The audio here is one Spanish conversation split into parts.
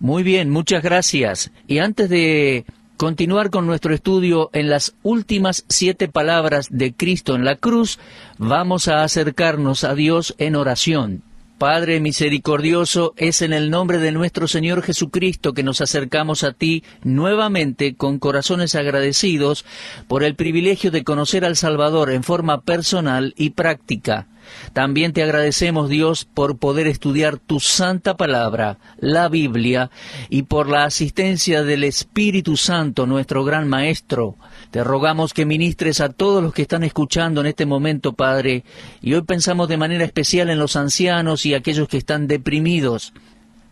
Muy bien, muchas gracias. Y antes de continuar con nuestro estudio en las últimas 7 palabras de Cristo en la cruz, vamos a acercarnos a Dios en oración. Padre misericordioso, es en el nombre de nuestro Señor Jesucristo que nos acercamos a ti nuevamente con corazones agradecidos por el privilegio de conocer al Salvador en forma personal y práctica. También te agradecemos, Dios, por poder estudiar tu santa palabra, la Biblia, y por la asistencia del Espíritu Santo, nuestro gran Maestro. Te rogamos que ministres a todos los que están escuchando en este momento, Padre, y hoy pensamos de manera especial en los ancianos y aquellos que están deprimidos,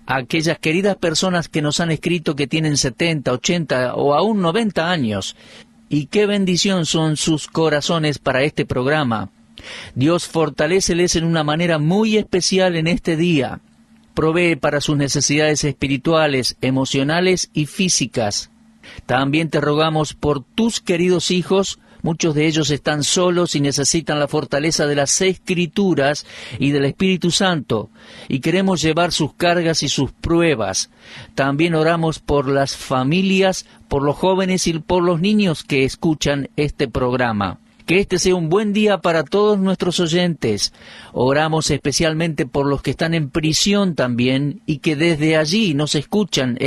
aquellas queridas personas que nos han escrito que tienen 70, 80 o aún 90 años, y qué bendición son sus corazones para este programa. Dios, fortaléceles en una manera muy especial en este día. Provee para sus necesidades espirituales, emocionales y físicas. También te rogamos por tus queridos hijos. Muchos de ellos están solos y necesitan la fortaleza de las Escrituras y del Espíritu Santo, y queremos llevar sus cargas y sus pruebas. También oramos por las familias, por los jóvenes y por los niños que escuchan este programa. Que este sea un buen día para todos nuestros oyentes. Oramos especialmente por los que están en prisión también y que desde allí nos escuchan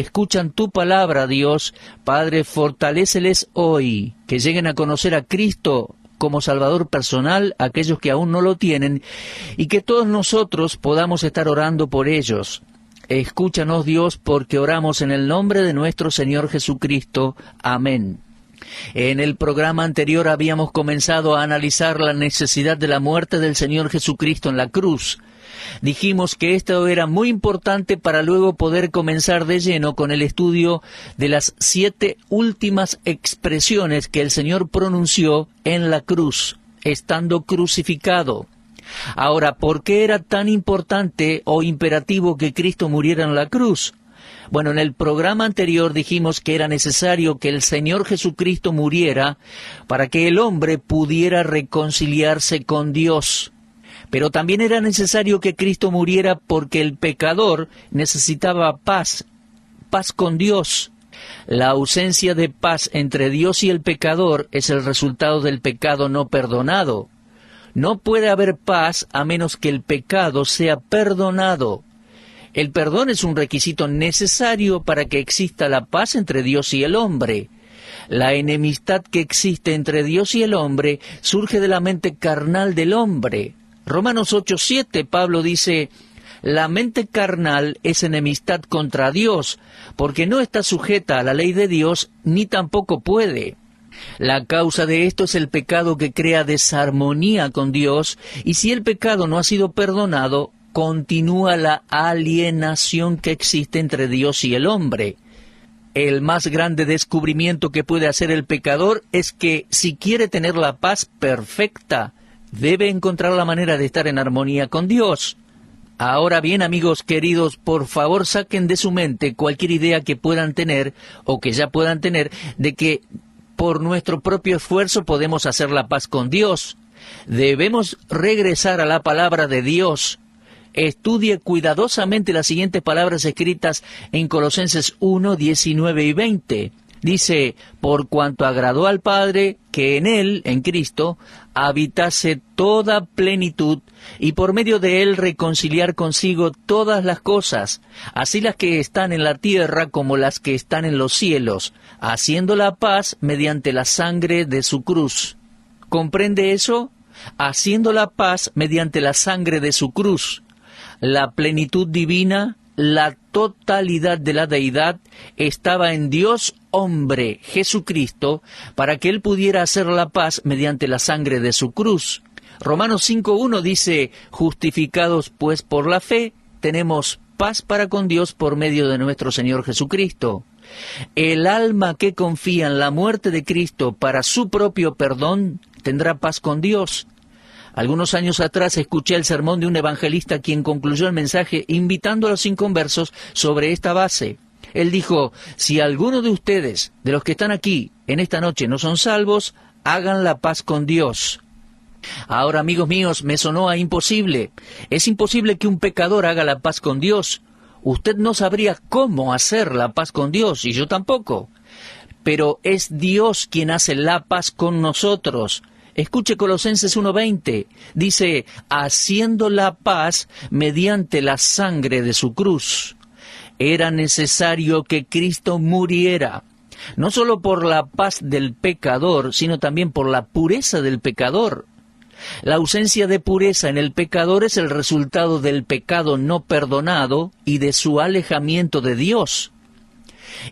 tu palabra, Dios. Padre, fortaléceles hoy, que lleguen a conocer a Cristo como Salvador personal, aquellos que aún no lo tienen, y que todos nosotros podamos estar orando por ellos. Escúchanos, Dios, porque oramos en el nombre de nuestro Señor Jesucristo. Amén. En el programa anterior habíamos comenzado a analizar la necesidad de la muerte del Señor Jesucristo en la cruz. Dijimos que esto era muy importante para luego poder comenzar de lleno con el estudio de las 7 últimas expresiones que el Señor pronunció en la cruz, estando crucificado. Ahora, ¿por qué era tan importante o imperativo que Cristo muriera en la cruz? Bueno, en el programa anterior dijimos que era necesario que el Señor Jesucristo muriera para que el hombre pudiera reconciliarse con Dios. Pero también era necesario que Cristo muriera porque el pecador necesitaba paz con Dios. La ausencia de paz entre Dios y el pecador es el resultado del pecado no perdonado. No puede haber paz a menos que el pecado sea perdonado. El perdón es un requisito necesario para que exista la paz entre Dios y el hombre. La enemistad que existe entre Dios y el hombre surge de la mente carnal del hombre. Romanos 8:7, Pablo dice, la mente carnal es enemistad contra Dios, porque no está sujeta a la ley de Dios, ni tampoco puede. La causa de esto es el pecado que crea desarmonía con Dios, y si el pecado no ha sido perdonado, continúa la alienación que existe entre Dios y el hombre. El más grande descubrimiento que puede hacer el pecador es que si quiere tener la paz perfecta, debe encontrar la manera de estar en armonía con Dios. Ahora bien, amigos queridos, por favor saquen de su mente cualquier idea que puedan tener o que ya puedan tener de que por nuestro propio esfuerzo podemos hacer la paz con Dios. Debemos regresar a la palabra de Dios. Estudie cuidadosamente las siguientes palabras escritas en Colosenses 1, 19 y 20. Dice, por cuanto agradó al Padre que en Él, en Cristo, habitase toda plenitud, y por medio de Él reconciliar consigo todas las cosas, así las que están en la tierra como las que están en los cielos, haciendo la paz mediante la sangre de su cruz. ¿Comprende eso? Haciendo la paz mediante la sangre de su cruz. La plenitud divina, la totalidad de la deidad, estaba en Dios hombre, Jesucristo, para que Él pudiera hacer la paz mediante la sangre de su cruz. Romanos 5:1 dice, justificados pues por la fe, tenemos paz para con Dios por medio de nuestro Señor Jesucristo. El alma que confía en la muerte de Cristo para su propio perdón, tendrá paz con Dios. Algunos años atrás escuché el sermón de un evangelista quien concluyó el mensaje invitando a los inconversos sobre esta base. Él dijo, si alguno de ustedes, de los que están aquí en esta noche, no son salvos, hagan la paz con Dios. Ahora, amigos míos, me sonó a imposible. Es imposible que un pecador haga la paz con Dios. usted no sabría cómo hacer la paz con Dios, y yo tampoco. Pero es Dios quien hace la paz con nosotros. Escuche Colosenses 1:20, dice, haciendo la paz mediante la sangre de su cruz. Era necesario que Cristo muriera, no solo por la paz del pecador, sino también por la pureza del pecador. La ausencia de pureza en el pecador es el resultado del pecado no perdonado y de su alejamiento de Dios.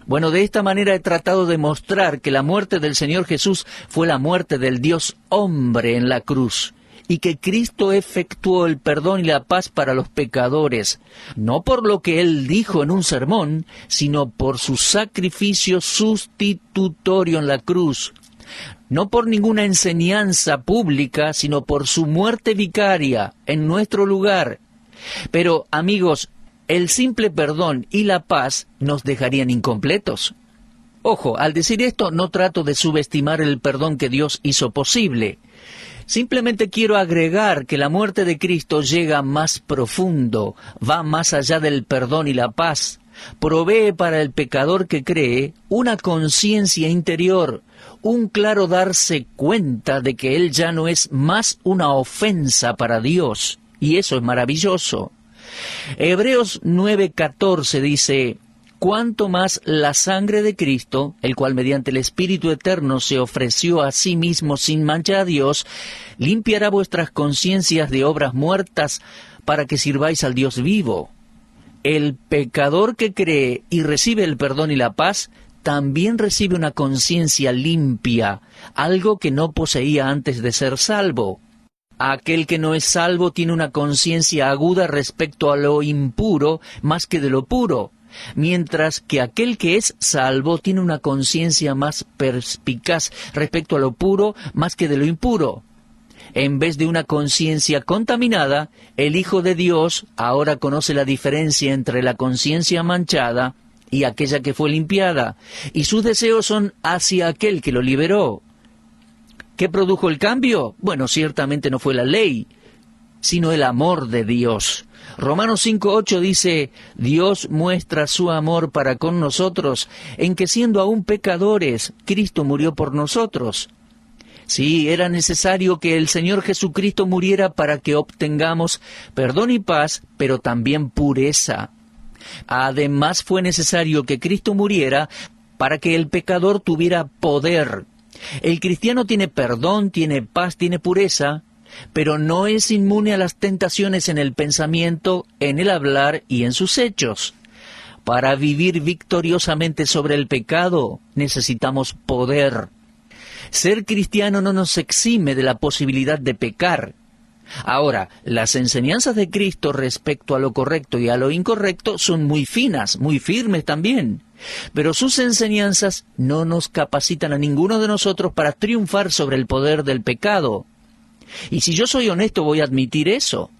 Bueno, de esta manera he tratado de mostrar que la muerte del Señor Jesús fue la muerte del Dios hombre en la cruz, y que Cristo efectuó el perdón y la paz para los pecadores, no por lo que Él dijo en un sermón, sino por su sacrificio sustitutorio en la cruz. No por ninguna enseñanza pública, sino por su muerte vicaria en nuestro lugar. Pero, amigos, el simple perdón y la paz nos dejarían incompletos. Ojo, al decir esto no trato de subestimar el perdón que Dios hizo posible. Simplemente quiero agregar que la muerte de Cristo llega más profundo, va más allá del perdón y la paz. Provee para el pecador que cree una conciencia interior, un claro darse cuenta de que él ya no es más una ofensa para Dios, y eso es maravilloso. Hebreos 9:14 dice, cuanto más la sangre de Cristo, el cual mediante el Espíritu Eterno se ofreció a sí mismo sin mancha a Dios, limpiará vuestras conciencias de obras muertas para que sirváis al Dios vivo. El pecador que cree y recibe el perdón y la paz, también recibe una conciencia limpia, algo que no poseía antes de ser salvo. Aquel que no es salvo tiene una conciencia aguda respecto a lo impuro más que de lo puro, mientras que aquel que es salvo tiene una conciencia más perspicaz respecto a lo puro más que de lo impuro. En vez de una conciencia contaminada, el Hijo de Dios ahora conoce la diferencia entre la conciencia manchada y aquella que fue limpiada, y sus deseos son hacia aquel que lo liberó. ¿Qué produjo el cambio? Bueno, ciertamente no fue la ley, sino el amor de Dios. Romanos 5:8 dice, Dios muestra su amor para con nosotros, en que siendo aún pecadores, Cristo murió por nosotros. Sí, era necesario que el Señor Jesucristo muriera para que obtengamos perdón y paz, pero también pureza. Además fue necesario que Cristo muriera para que el pecador tuviera poder. El cristiano tiene perdón, tiene paz, tiene pureza, pero no es inmune a las tentaciones en el pensamiento, en el hablar y en sus hechos. Para vivir victoriosamente sobre el pecado, necesitamos poder. Ser cristiano no nos exime de la posibilidad de pecar. Ahora, las enseñanzas de Cristo respecto a lo correcto y a lo incorrecto son muy finas, muy firmes también. Pero sus enseñanzas no nos capacitan a ninguno de nosotros para triunfar sobre el poder del pecado. Y si yo soy honesto, voy a admitir eso.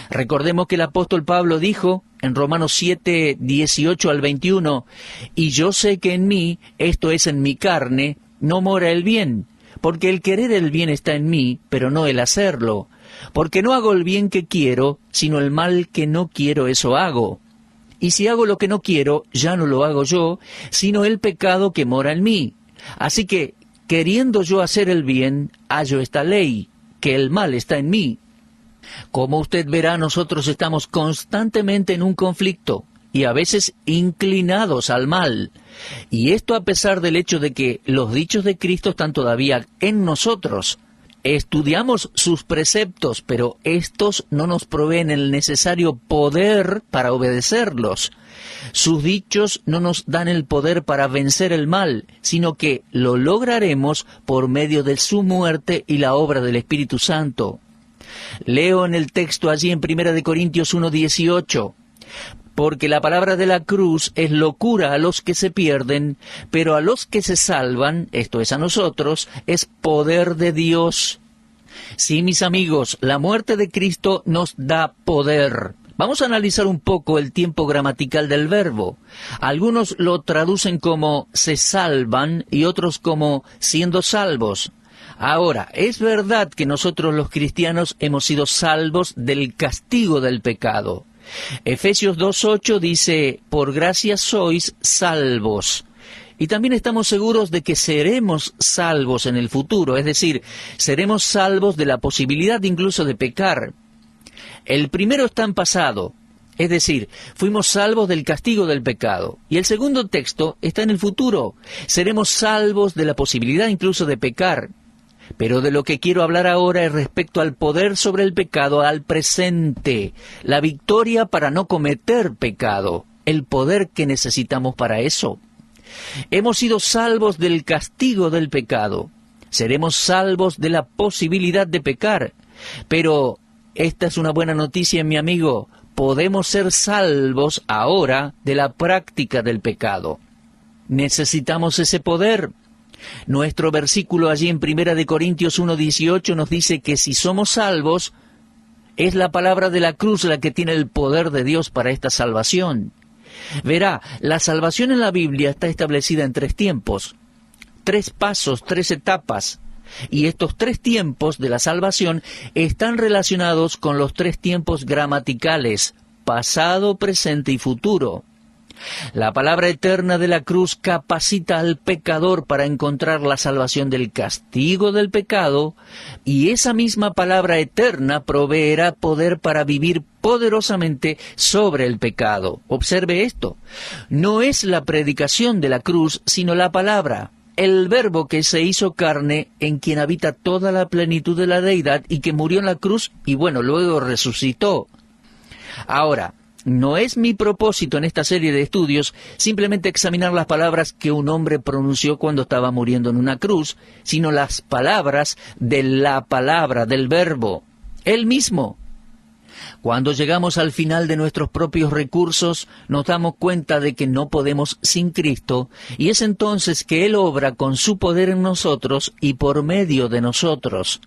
Recordemos que el apóstol Pablo dijo en Romanos 7:18 al 21, y yo sé que en mí, esto es en mi carne, no mora el bien, porque el querer el bien está en mí, pero no el hacerlo. Porque no hago el bien que quiero, sino el mal que no quiero, eso hago. Y si hago lo que no quiero, ya no lo hago yo, sino el pecado que mora en mí. Así que, queriendo yo hacer el bien, hallo esta ley, que el mal está en mí. Como usted verá, nosotros estamos constantemente en un conflicto, y a veces inclinados al mal. Y esto a pesar del hecho de que los dichos de Cristo están todavía en nosotros. Estudiamos sus preceptos, pero estos no nos proveen el necesario poder para obedecerlos. Sus dichos no nos dan el poder para vencer el mal, sino que lo lograremos por medio de su muerte y la obra del Espíritu Santo. Leo en el texto allí en 1 Corintios 1:18. Porque la palabra de la cruz es locura a los que se pierden, pero a los que se salvan, esto es a nosotros, es poder de Dios. Sí, mis amigos, la muerte de Cristo nos da poder. Vamos a analizar un poco el tiempo gramatical del verbo. Algunos lo traducen como se salvan y otros como siendo salvos. Ahora, es verdad que nosotros los cristianos hemos sido salvos del castigo del pecado. Efesios 2:8 dice, por gracia sois salvos. Y también estamos seguros de que seremos salvos en el futuro, es decir, seremos salvos de la posibilidad incluso de pecar. El primero está en pasado, es decir, fuimos salvos del castigo del pecado. Y el segundo texto está en el futuro, seremos salvos de la posibilidad incluso de pecar. Pero de lo que quiero hablar ahora es respecto al poder sobre el pecado al presente, la victoria para no cometer pecado, el poder que necesitamos para eso. Hemos sido salvos del castigo del pecado, seremos salvos de la posibilidad de pecar, pero esta es una buena noticia, mi amigo, podemos ser salvos ahora de la práctica del pecado. Necesitamos ese poder. Nuestro versículo allí en 1 Corintios 1:18 nos dice que si somos salvos, es la palabra de la cruz la que tiene el poder de Dios para esta salvación. Verá, la salvación en la Biblia está establecida en 3 tiempos, 3 pasos, 3 etapas. Y estos 3 tiempos de la salvación están relacionados con los 3 tiempos gramaticales, pasado, presente y futuro. La palabra eterna de la cruz capacita al pecador para encontrar la salvación del castigo del pecado, y esa misma palabra eterna proveerá poder para vivir poderosamente sobre el pecado. Observe esto, no es la predicación de la cruz, sino la palabra, el verbo que se hizo carne, en quien habita toda la plenitud de la deidad y que murió en la cruz y luego resucitó. Ahora, no es mi propósito en esta serie de estudios simplemente examinar las palabras que un hombre pronunció cuando estaba muriendo en una cruz, sino las palabras de la palabra, del verbo, él mismo. Cuando llegamos al final de nuestros propios recursos, nos damos cuenta de que no podemos sin Cristo, y es entonces que Él obra con su poder en nosotros y por medio de nosotros.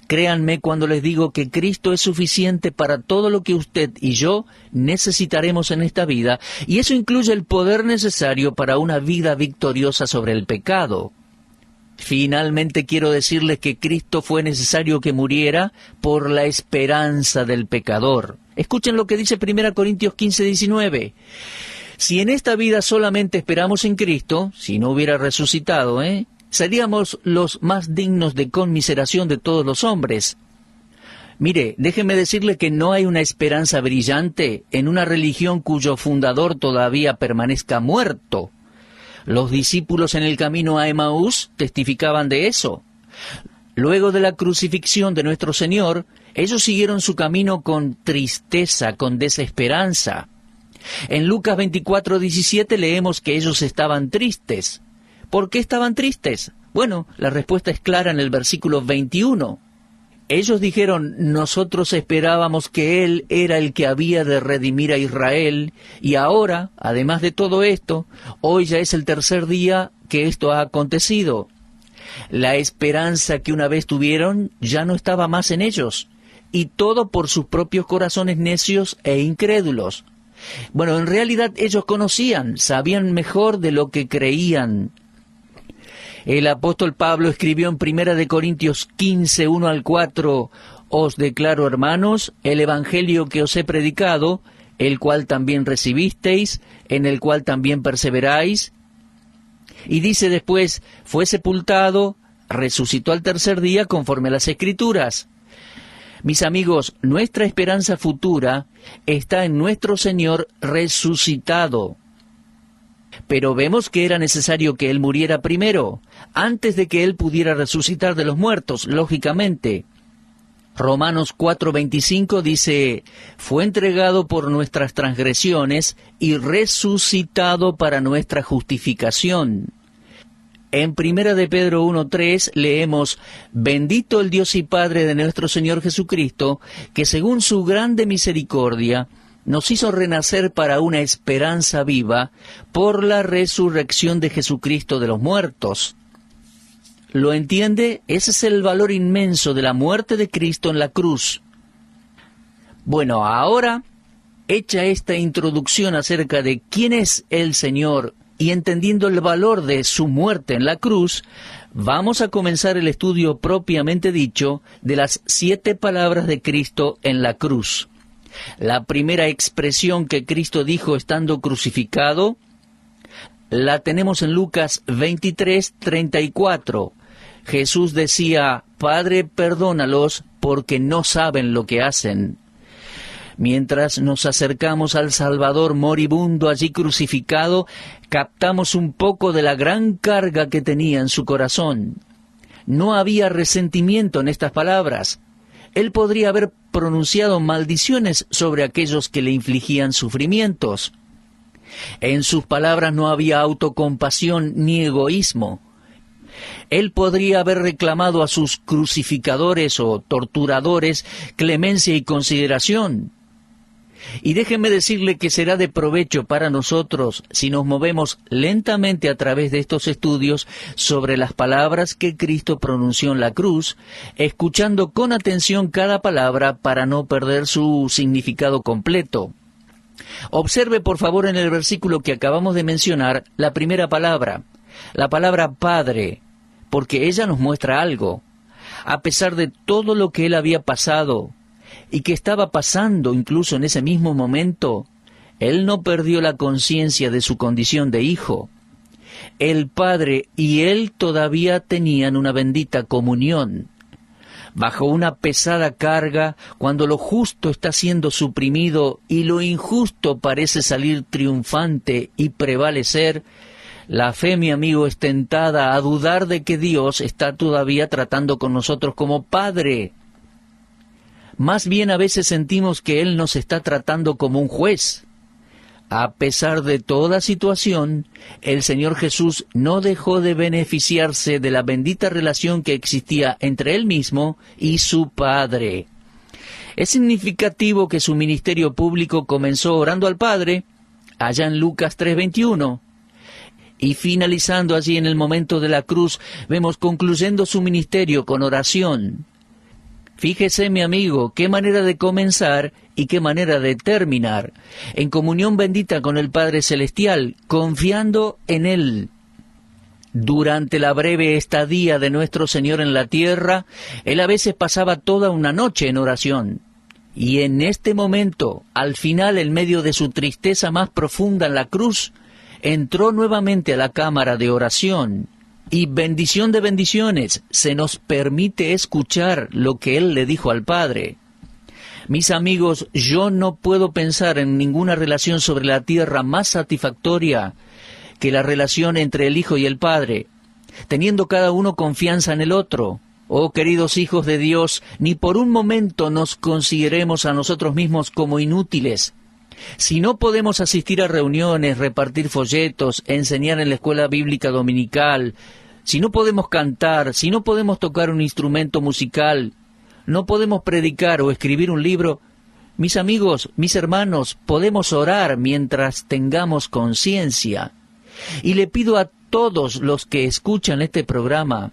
Créanme cuando les digo que Cristo es suficiente para todo lo que usted y yo necesitaremos en esta vida, y eso incluye el poder necesario para una vida victoriosa sobre el pecado. Finalmente quiero decirles que Cristo fue necesario que muriera por la esperanza del pecador. Escuchen lo que dice 1 Corintios 15:19. Si en esta vida solamente esperamos en Cristo, si no hubiera resucitado, seríamos los más dignos de conmiseración de todos los hombres. Mire, déjeme decirle que no hay una esperanza brillante en una religión cuyo fundador todavía permanezca muerto. Los discípulos en el camino a Emaús testificaban de eso. Luego de la crucifixión de nuestro Señor, ellos siguieron su camino con tristeza, con desesperanza. En Lucas 24:17 leemos que ellos estaban tristes. ¿Por qué estaban tristes? Bueno, la respuesta es clara en el versículo 21. Ellos dijeron, nosotros esperábamos que Él era el que había de redimir a Israel, y ahora, además de todo esto, hoy ya es el 3er día que esto ha acontecido. La esperanza que una vez tuvieron ya no estaba más en ellos, y todo por sus propios corazones necios e incrédulos. Bueno, en realidad ellos sabían mejor de lo que creían. El apóstol Pablo escribió en 1 Corintios 15, 1-4, «Os declaro, hermanos, el evangelio que os he predicado, el cual también recibisteis, en el cual también perseveráis». Y dice después, «Fue sepultado, resucitó al 3er día conforme a las Escrituras». Mis amigos, nuestra esperanza futura está en nuestro Señor resucitado. Pero vemos que era necesario que Él muriera primero, antes de que Él pudiera resucitar de los muertos, lógicamente. Romanos 4:25 dice, «Fue entregado por nuestras transgresiones y resucitado para nuestra justificación». En 1 de Pedro 1:3 leemos, «Bendito el Dios y Padre de nuestro Señor Jesucristo, que según su grande misericordia, nos hizo renacer para una esperanza viva por la resurrección de Jesucristo de los muertos». ¿Lo entiende? Ese es el valor inmenso de la muerte de Cristo en la cruz. Bueno, ahora, hecha esta introducción acerca de quién es el Señor y entendiendo el valor de su muerte en la cruz, vamos a comenzar el estudio propiamente dicho de las 7 palabras de Cristo en la cruz. La primera expresión que Cristo dijo estando crucificado la tenemos en Lucas 23:34. Jesús decía: Padre, perdónalos porque no saben lo que hacen. Mientras nos acercamos al Salvador moribundo allí crucificado, captamos un poco de la gran carga que tenía en su corazón. No había resentimiento en estas palabras. Él podría haber pronunciado maldiciones sobre aquellos que le infligían sufrimientos. En sus palabras no había autocompasión ni egoísmo. Él podría haber reclamado a sus crucificadores o torturadores clemencia y consideración. Y déjenme decirle que será de provecho para nosotros si nos movemos lentamente a través de estos estudios sobre las palabras que Cristo pronunció en la cruz, escuchando con atención cada palabra para no perder su significado completo. Observe por favor en el versículo que acabamos de mencionar la primera palabra, la palabra Padre, porque ella nos muestra algo. A pesar de todo lo que él había pasado, y que estaba pasando incluso en ese mismo momento, él no perdió la conciencia de su condición de hijo. El Padre y él todavía tenían una bendita comunión. Bajo una pesada carga, cuando lo justo está siendo suprimido y lo injusto parece salir triunfante y prevalecer, la fe, mi amigo, es tentada a dudar de que Dios está todavía tratando con nosotros como Padre. Más bien a veces sentimos que Él nos está tratando como un juez. A pesar de toda situación, el Señor Jesús no dejó de beneficiarse de la bendita relación que existía entre Él mismo y su Padre. Es significativo que su ministerio público comenzó orando al Padre, allá en Lucas 3:21, y finalizando allí en el momento de la cruz, vemos concluyendo su ministerio con oración. Fíjese, mi amigo, qué manera de comenzar y qué manera de terminar, en comunión bendita con el Padre Celestial, confiando en Él. Durante la breve estadía de nuestro Señor en la tierra, Él a veces pasaba toda una noche en oración. Y en este momento, al final, en medio de su tristeza más profunda en la cruz, entró nuevamente a la cámara de oración. Y bendición de bendiciones, se nos permite escuchar lo que Él le dijo al Padre. Mis amigos, yo no puedo pensar en ninguna relación sobre la tierra más satisfactoria que la relación entre el Hijo y el Padre, teniendo cada uno confianza en el otro. Oh, queridos hijos de Dios, ni por un momento nos consideremos a nosotros mismos como inútiles. Si no podemos asistir a reuniones, repartir folletos, enseñar en la escuela bíblica dominical, si no podemos cantar, si no podemos tocar un instrumento musical, no podemos predicar o escribir un libro, mis amigos, mis hermanos, podemos orar mientras tengamos conciencia. Y le pido a todos los que escuchan este programa,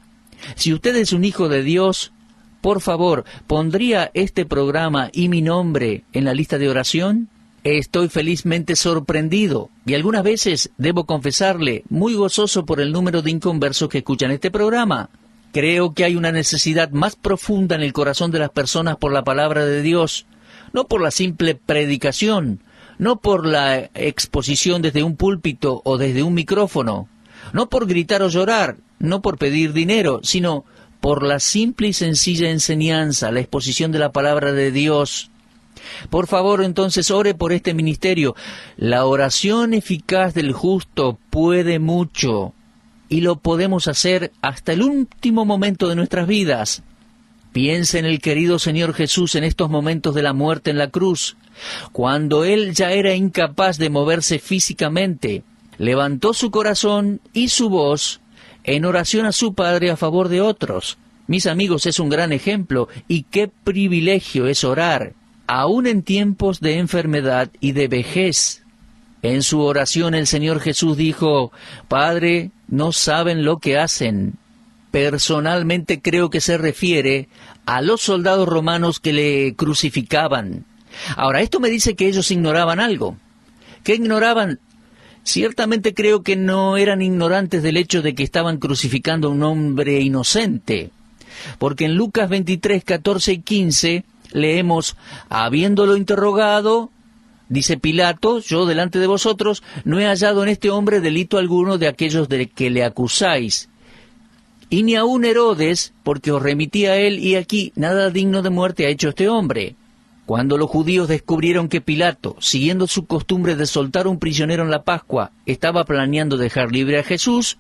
si usted es un hijo de Dios, por favor, ¿pondría este programa y mi nombre en la lista de oración? Estoy felizmente sorprendido y algunas veces, debo confesarle, muy gozoso por el número de inconversos que escuchan este programa. Creo que hay una necesidad más profunda en el corazón de las personas por la palabra de Dios, no por la simple predicación, no por la exposición desde un púlpito o desde un micrófono, no por gritar o llorar, no por pedir dinero, sino por la simple y sencilla enseñanza, la exposición de la palabra de Dios. Por favor, entonces, ore por este ministerio. La oración eficaz del justo puede mucho, y lo podemos hacer hasta el último momento de nuestras vidas. Piense en el querido Señor Jesús en estos momentos de la muerte en la cruz, cuando Él ya era incapaz de moverse físicamente. Levantó su corazón y su voz en oración a su Padre a favor de otros. Mis amigos, es un gran ejemplo, y qué privilegio es orar, aún en tiempos de enfermedad y de vejez. En su oración el Señor Jesús dijo: Padre, no saben lo que hacen. Personalmente creo que se refiere a los soldados romanos que le crucificaban. Ahora, esto me dice que ellos ignoraban algo. ¿Qué ignoraban? Ciertamente creo que no eran ignorantes del hecho de que estaban crucificando a un hombre inocente, porque en Lucas 23, 14 y 15, leemos, habiéndolo interrogado, dice Pilato, yo delante de vosotros no he hallado en este hombre delito alguno de aquellos de que le acusáis. Y ni aun Herodes, porque os remití a él, y aquí nada digno de muerte ha hecho este hombre. Cuando los judíos descubrieron que Pilato, siguiendo su costumbre de soltar un prisionero en la Pascua, estaba planeando dejar libre a Jesús,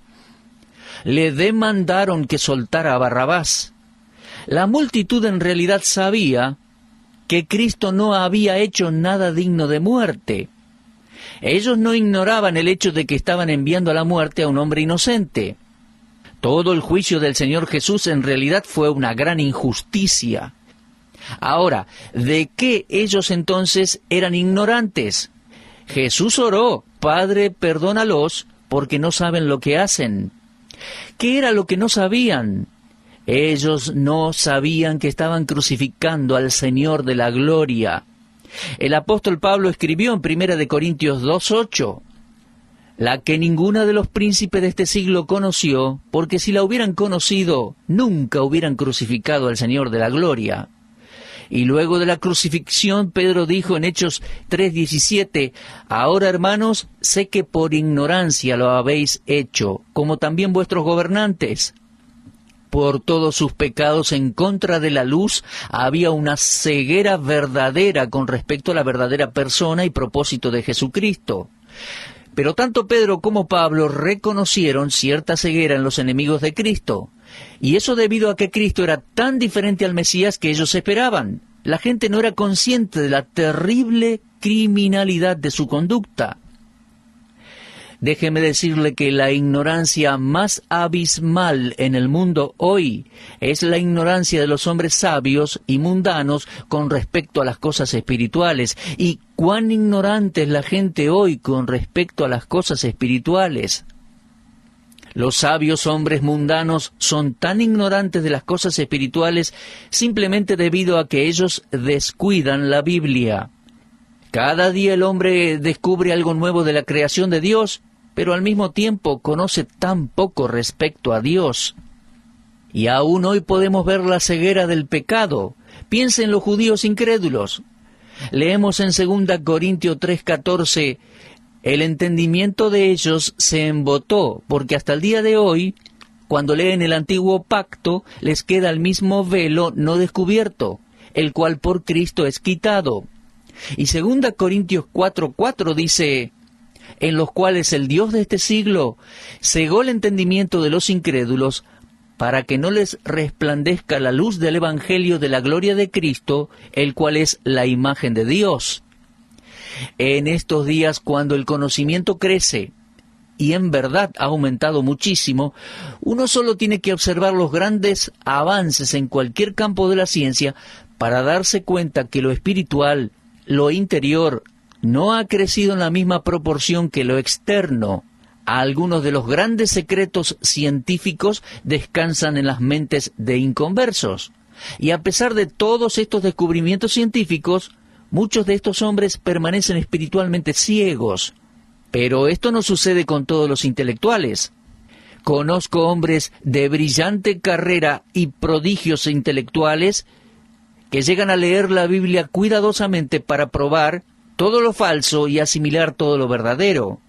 le demandaron que soltara a Barrabás. La multitud en realidad sabía que Cristo no había hecho nada digno de muerte. Ellos no ignoraban el hecho de que estaban enviando a la muerte a un hombre inocente. Todo el juicio del Señor Jesús en realidad fue una gran injusticia. Ahora, ¿de qué ellos entonces eran ignorantes? Jesús oró, Padre, perdónalos, porque no saben lo que hacen. ¿Qué era lo que no sabían? Ellos no sabían que estaban crucificando al Señor de la gloria. El apóstol Pablo escribió en 1 Corintios 2:8, la que ninguna de los príncipes de este siglo conoció, porque si la hubieran conocido, nunca hubieran crucificado al Señor de la gloria. Y luego de la crucifixión, Pedro dijo en Hechos 3:17, ahora hermanos, sé que por ignorancia lo habéis hecho, como también vuestros gobernantes. Por todos sus pecados en contra de la luz había una ceguera verdadera con respecto a la verdadera persona y propósito de Jesucristo. Pero tanto Pedro como Pablo reconocieron cierta ceguera en los enemigos de Cristo. Y eso debido a que Cristo era tan diferente al Mesías que ellos esperaban. La gente no era consciente de la terrible criminalidad de su conducta. Déjeme decirle que la ignorancia más abismal en el mundo hoy es la ignorancia de los hombres sabios y mundanos con respecto a las cosas espirituales. ¿Y cuán ignorante es la gente hoy con respecto a las cosas espirituales? Los sabios hombres mundanos son tan ignorantes de las cosas espirituales simplemente debido a que ellos descuidan la Biblia. Cada día el hombre descubre algo nuevo de la creación de Dios, pero al mismo tiempo conoce tan poco respecto a Dios. Y aún hoy podemos ver la ceguera del pecado. Piensen en los judíos incrédulos. Leemos en 2 Corintios 3:14, el entendimiento de ellos se embotó, porque hasta el día de hoy, cuando leen el antiguo pacto, les queda el mismo velo no descubierto, el cual por Cristo es quitado. Y 2 Corintios 4:4 dice, en los cuales el Dios de este siglo cegó el entendimiento de los incrédulos, para que no les resplandezca la luz del Evangelio de la gloria de Cristo, el cual es la imagen de Dios. En estos días, cuando el conocimiento crece, y en verdad ha aumentado muchísimo, uno solo tiene que observar los grandes avances en cualquier campo de la ciencia para darse cuenta que lo espiritual, lo interior, no ha crecido en la misma proporción que lo externo. Algunos de los grandes secretos científicos descansan en las mentes de inconversos. Y a pesar de todos estos descubrimientos científicos, muchos de estos hombres permanecen espiritualmente ciegos. Pero esto no sucede con todos los intelectuales. Conozco hombres de brillante carrera y prodigios intelectuales que llegan a leer la Biblia cuidadosamente para probar todo lo falso y asimilar todo lo verdadero.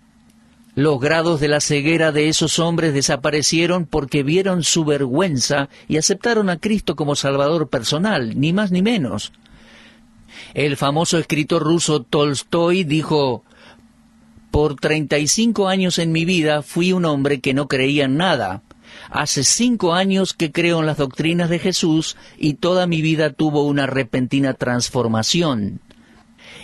Los grados de la ceguera de esos hombres desaparecieron porque vieron su vergüenza y aceptaron a Cristo como Salvador personal, ni más ni menos. El famoso escritor ruso Tolstoy dijo, por 35 años en mi vida fui un hombre que no creía en nada. Hace 5 años que creo en las doctrinas de Jesús y toda mi vida tuvo una repentina transformación.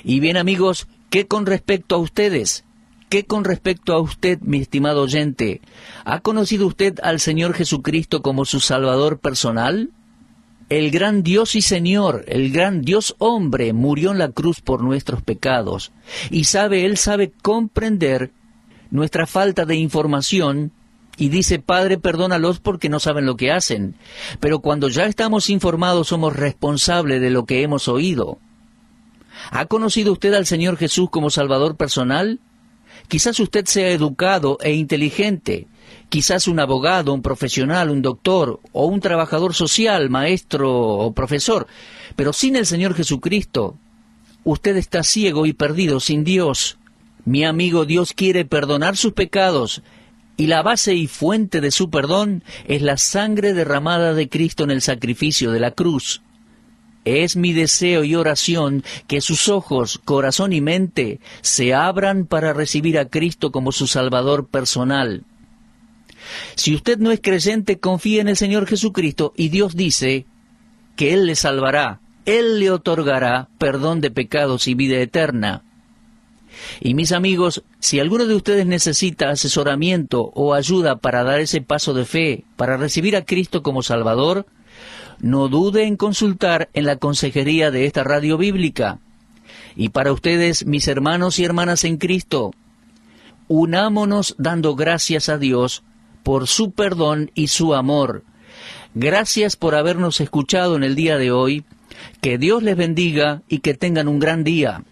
Y bien amigos, ¿qué con respecto a ustedes? ¿Qué con respecto a usted, mi estimado oyente? ¿Ha conocido usted al Señor Jesucristo como su Salvador personal? El gran Dios y Señor, el gran Dios hombre, murió en la cruz por nuestros pecados. Y Él sabe comprender nuestra falta de información y dice, Padre, perdónalos porque no saben lo que hacen. Pero cuando ya estamos informados somos responsables de lo que hemos oído. ¿Ha conocido usted al Señor Jesús como Salvador personal? Quizás usted sea educado e inteligente, quizás un abogado, un profesional, un doctor o un trabajador social, maestro o profesor, pero sin el Señor Jesucristo, usted está ciego y perdido sin Dios. Mi amigo, Dios quiere perdonar sus pecados, y la base y fuente de su perdón es la sangre derramada de Cristo en el sacrificio de la cruz. Es mi deseo y oración que sus ojos, corazón y mente se abran para recibir a Cristo como su Salvador personal. Si usted no es creyente, confíe en el Señor Jesucristo, y Dios dice que Él le salvará, Él le otorgará perdón de pecados y vida eterna. Y mis amigos, si alguno de ustedes necesita asesoramiento o ayuda para dar ese paso de fe, para recibir a Cristo como Salvador, no dude en consultar en la consejería de esta radio bíblica. Y para ustedes, mis hermanos y hermanas en Cristo, unámonos dando gracias a Dios por su perdón y su amor. Gracias por habernos escuchado en el día de hoy. Que Dios les bendiga y que tengan un gran día.